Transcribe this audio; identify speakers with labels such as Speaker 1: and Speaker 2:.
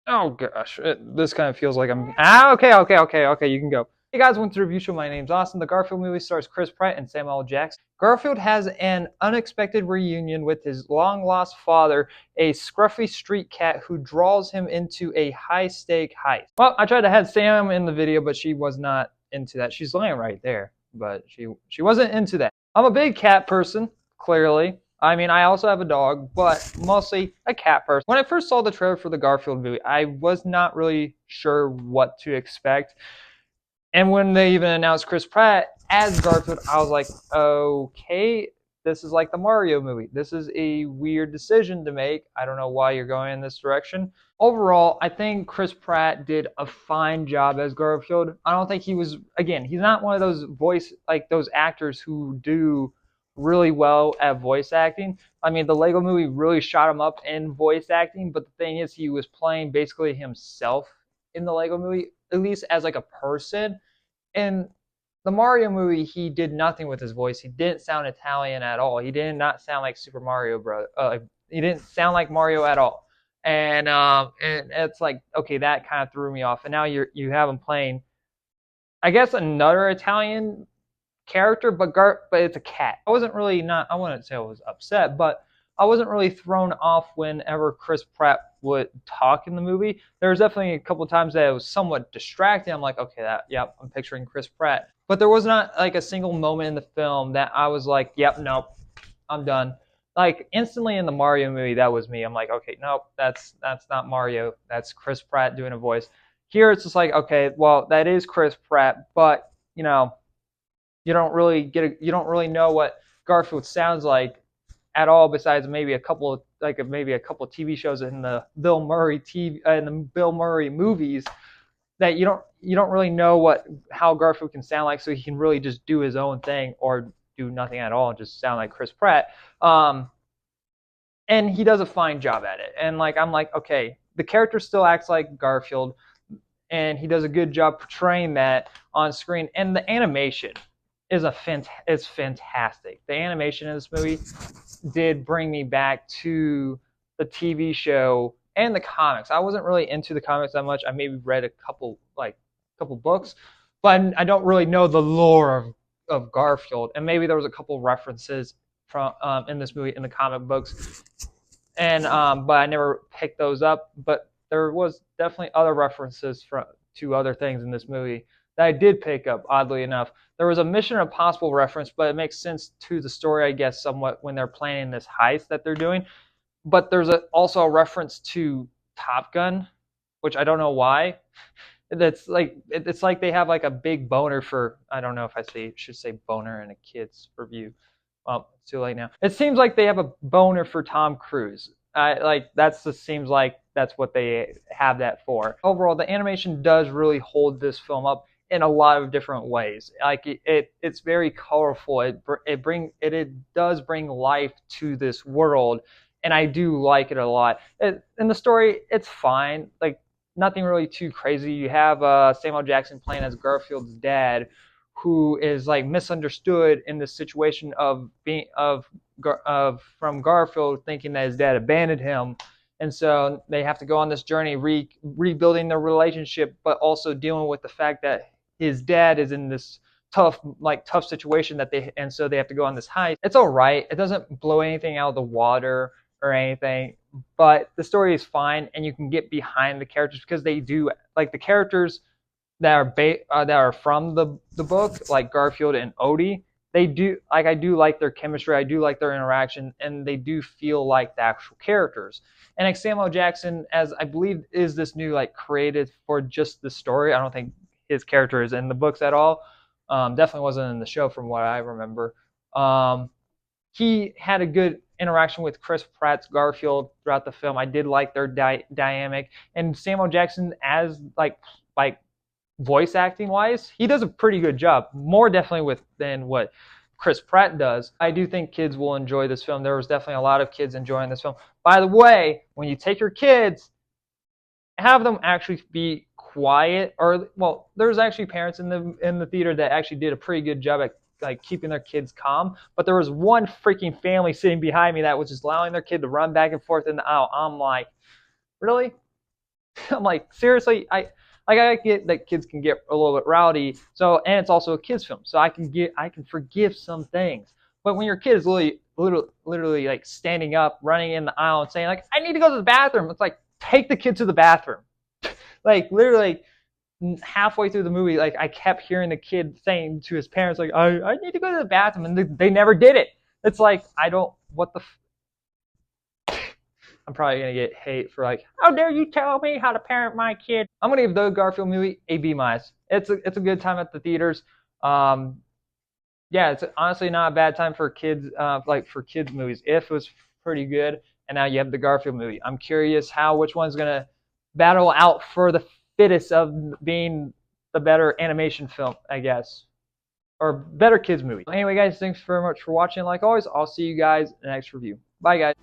Speaker 1: Oh gosh, this kind of feels like I'm. Okay. You can go. Hey guys, welcome to the review show. My name's Austin. The Garfield movie stars Chris Pratt and Samuel L. Jackson. Garfield has an unexpected reunion with his long lost father, a scruffy street cat who draws him into a high stake heist. Well, I tried to have Sam in the video, but she was not into that. She's laying right there, but she wasn't into that. I'm a big cat person, clearly. I mean, I also have a dog, but mostly a cat person. When I first saw the trailer for the Garfield movie, I was not really sure what to expect. And when they even announced Chris Pratt as Garfield, I was like, okay, this is like the Mario movie. This is a weird decision to make. I don't know why you're going in this direction. Overall, I think Chris Pratt did a fine job as Garfield. I don't think he was, again, he's not one of those like those actors who do really well at voice acting. I mean, the Lego movie really shot him up in voice acting, but the thing is, he was playing basically himself in the Lego movie, at least as like a person. In the Mario movie, he did nothing with his voice. He didn't sound Italian at all. He did not sound like Super Mario Bros. He didn't sound like Mario at all. And it's like, okay, that kind of threw me off. And now you have him playing, I guess, another Italian character, but it's a cat. I wasn't really not. I wouldn't say I was upset, but I wasn't really thrown off whenever Chris Pratt would talk in the movie. There was definitely a couple of times that it was somewhat distracting. I'm like, okay, yep, I'm picturing Chris Pratt. But there was not like a single moment in the film that I was like, yep, nope, I'm done. Like instantly in the Mario movie, that was me. I'm like, okay, nope, that's not Mario. That's Chris Pratt doing a voice. Here it's just like, okay, well, that is Chris Pratt, but you don't really know what Garfield sounds like at all, besides maybe a couple of TV shows in the Bill Murray in the Bill Murray movies, that you don't really know what how Garfield can sound like, so he can really just do his own thing or do nothing at all and just sound like Chris Pratt. And he does a fine job at it. And like I'm like, okay, the character still acts like Garfield, and he does a good job portraying that on screen. And the animation is fantastic. The animation in this movie did bring me back to the TV show and the comics. I wasn't really into the comics that much. I maybe read a couple books, but I don't really know the lore of Garfield. And maybe there was a couple references from in this movie in the comic books, and but I never picked those up. But there was definitely other references to other things in this movie that I did pick up. Oddly enough, there was a Mission Impossible reference, but it makes sense to the story, I guess, somewhat when they're planning this heist that they're doing. But there's also a reference to Top Gun, which I don't know why. That's like it's like they have like a big boner for, I don't know if should say boner in a kid's review. Well, it's too late now. It seems like they have a boner for Tom Cruise. Like that's just seems like that's what they have that for. Overall, the animation does really hold this film up in a lot of different ways. Like it's very colorful. It does bring life to this world, and I do like it a lot. And the story, it's fine. Like nothing really too crazy. You have Samuel Jackson playing as Garfield's dad, who is like misunderstood in this situation of being of from Garfield thinking that his dad abandoned him, and so they have to go on this journey rebuilding their relationship, but also dealing with the fact that his dad is in this tough situation and so they have to go on this heist. It's all right. It doesn't blow anything out of the water or anything, but the story is fine, and you can get behind the characters because they do like the characters that are from the book, like Garfield and Odie. They do like I do like their chemistry. I do like their interaction, and they do feel like the actual characters. And like Samuel Jackson, as I believe, is this new like created for just the story. I don't think his character is in the books at all. Definitely wasn't in the show from what I remember. He had a good interaction with Chris Pratt's Garfield throughout the film. I did like their dynamic, and Samuel Jackson as like voice acting wise, he does a pretty good job. More definitely than what Chris Pratt does. I do think kids will enjoy this film. There was definitely a lot of kids enjoying this film. By the way, when you take your kids, have them actually be quiet. Or well, there's actually parents in the theater that actually did a pretty good job at like keeping their kids calm. But there was one freaking family sitting behind me that was just allowing their kid to run back and forth in the aisle. I'm like, really? I'm like, seriously, I get that kids can get a little bit rowdy. So, and it's also a kids film, so I can forgive some things. But when your kid is literally like standing up, running in the aisle, and saying like, "I need to go to the bathroom," it's like, take the kid to the bathroom. Like literally halfway through the movie, like I kept hearing the kid saying to his parents, like, I need to go to the bathroom, and they never did it. It's like I don't. What the I'm probably gonna get hate for like, how dare you tell me how to parent my kid? I'm gonna give the Garfield movie a B minus. It's a good time at the theaters. Um, yeah, it's honestly not a bad time for kids, like for kids movies. If it was pretty good, and now you have the Garfield movie. I'm curious how which one's gonna battle out for the fittest of being the better animation film, I guess, or better kids movie. Anyway, guys, thanks very much for watching. Like always, I'll see you guys in the next review. Bye, guys.